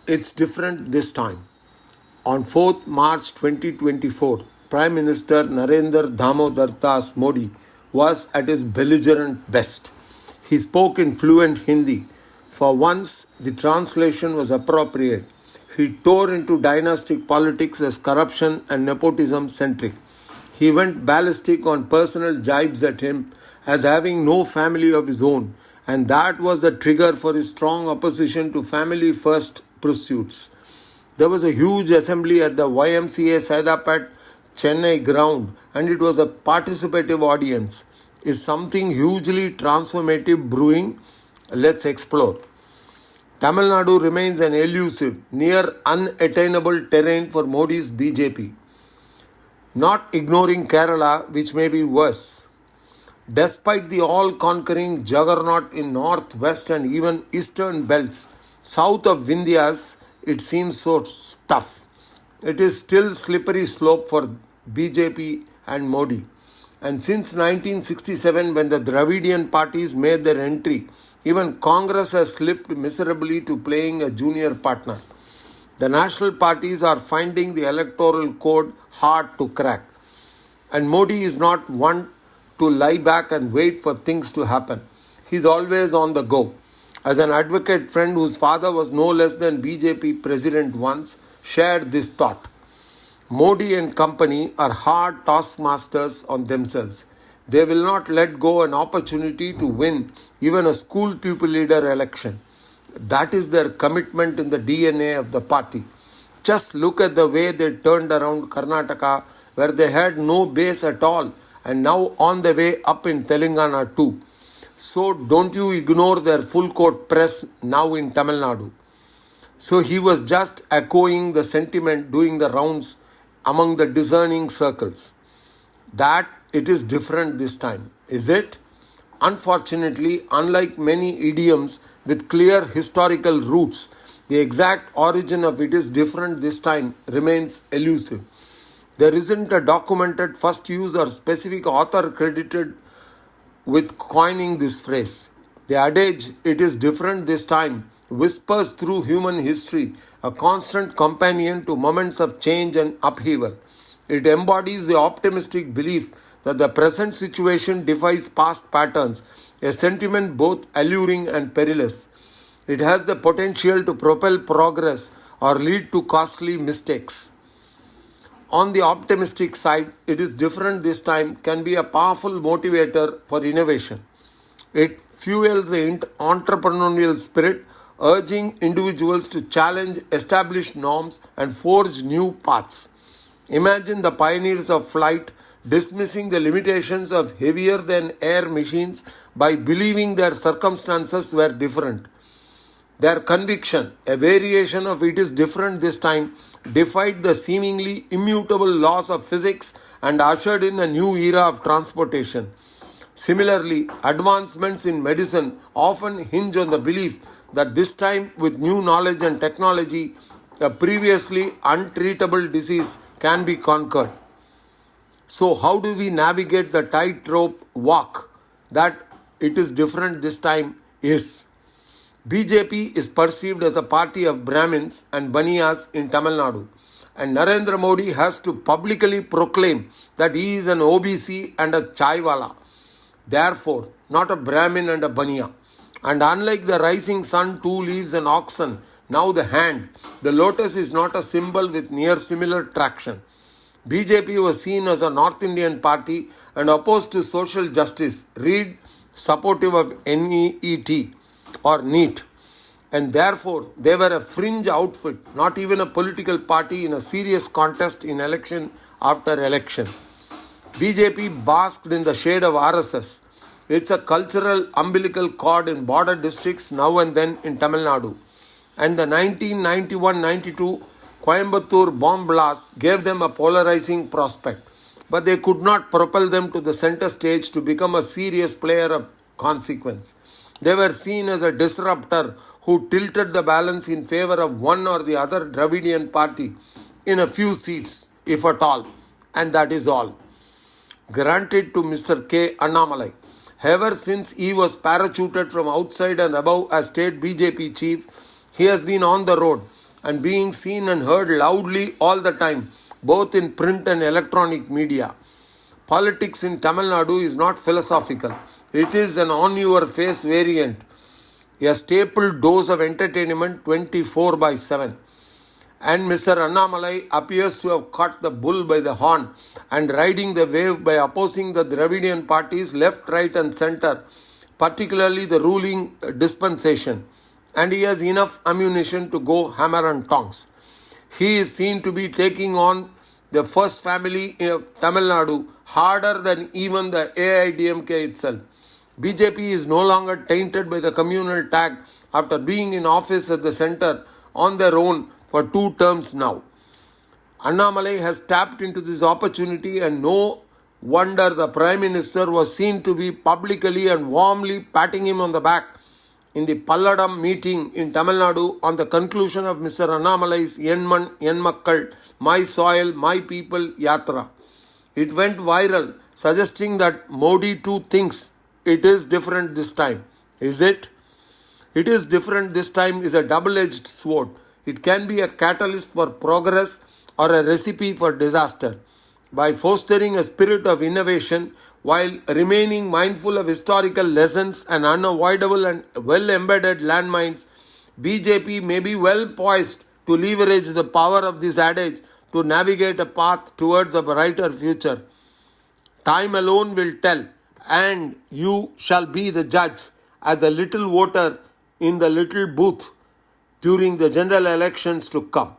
it's different this time. On 4th March 2024, Prime Minister Narendra Damodar Das Modi was at his belligerent best. He spoke in fluent Hindi. For once, the translation was appropriate. He tore into dynastic politics as corruption and nepotism centric. He went ballistic on personal jibes at him as having no family of his own, and that was the trigger for his strong opposition to family first pursuits. There was a huge assembly at the YMCA Saidapat Chennai ground, and it was a participative audience. Is something hugely transformative brewing? Let's explore. Tamil Nadu remains an elusive, near unattainable terrain for Modi's BJP. Not ignoring Kerala, which may be worse. Despite the all-conquering juggernaut in north, west and even eastern belts, south of Vindhyas, it seems so tough. It is still slippery slope for BJP and Modi. And since 1967, when the Dravidian parties made their entry, even Congress has slipped miserably to playing a junior partner. The national parties are finding the electoral code hard to crack. And Modi is not one to lie back and wait for things to happen. He is always on the go. As an advocate friend whose father was no less than BJP president once shared this thought. Modi and company are hard taskmasters on themselves. They will not let go an opportunity to win even a school pupil leader election. That is their commitment in the DNA of the party. Just look at the way they turned around Karnataka, where they had no base at all, and now on the way up in Telangana too. So don't you ignore their full court press now in Tamil Nadu. So he was just echoing the sentiment doing the rounds among the discerning circles. That it is different this time, is it? Unfortunately, unlike many idioms with clear historical roots, the exact origin of it is different this time remains elusive. There isn't a documented first use or specific author credited with coining this phrase. The adage, it is different this time, whispers through human history, a constant companion to moments of change and upheaval. It embodies the optimistic belief that the present situation defies past patterns, a sentiment both alluring and perilous. It has the potential to propel progress or lead to costly mistakes. On the optimistic side, it is different this time can be a powerful motivator for innovation. It fuels the entrepreneurial spirit, urging individuals to challenge established norms and forge new paths. Imagine the pioneers of flight dismissing the limitations of heavier than air machines by believing their circumstances were different. Their conviction, a variation of it is different this time, defied the seemingly immutable laws of physics and ushered in a new era of transportation. Similarly, advancements in medicine often hinge on the belief that this time, with new knowledge and technology, a previously untreatable disease can be conquered. So, how do we navigate the tightrope walk that it is different this time is? BJP is perceived as a party of Brahmins and Baniyas in Tamil Nadu, and Narendra Modi has to publicly proclaim that he is an OBC and a chaiwala, therefore not a Brahmin and a Baniya. And unlike the rising sun, two leaves and oxen, now the hand, the lotus is not a symbol with near similar traction. BJP was seen as a North Indian party and opposed to social justice, read supportive of NEET or NEET, and therefore they were a fringe outfit, not even a political party in a serious contest in election after election. BJP basked in the shade of RSS. It's a cultural umbilical cord in border districts now and then in Tamil Nadu. And the 1991-92 Coimbatore bomb blast gave them a polarizing prospect, but they could not propel them to the center stage to become a serious player of consequence. They were seen as a disruptor who tilted the balance in favor of one or the other Dravidian party in a few seats, if at all, and that is all. Granted to Mr. K. Annamalai. Ever since he was parachuted from outside and above as state BJP chief, he has been on the road and being seen and heard loudly all the time, both in print and electronic media. Politics in Tamil Nadu is not philosophical. It is an on-your-face variant, a staple dose of entertainment 24/7. And Mr. Annamalai appears to have caught the bull by the horn and riding the wave by opposing the Dravidian parties left, right and center, particularly the ruling dispensation. And he has enough ammunition to go hammer and tongs. He is seen to be taking on the first family in Tamil Nadu harder than even the AIDMK itself. BJP is no longer tainted by the communal tag after being in office at the center on their own for 2 terms now. Annamalai has tapped into this opportunity, and no wonder the Prime Minister was seen to be publicly and warmly patting him on the back in the Palladam meeting in Tamil Nadu on the conclusion of Mr. Annamalai's Yenman Yenmakkal, My Soil, My People Yatra. It went viral, suggesting that Modi too thinks it is different this time. Is it? It is different this time is a double-edged sword. It can be a catalyst for progress or a recipe for disaster. By fostering a spirit of innovation while remaining mindful of historical lessons and unavoidable and well-embedded landmines, BJP may be well poised to leverage the power of this adage to navigate a path towards a brighter future. Time alone will tell, and you shall be the judge as the little voter in the little booth during the general elections to come.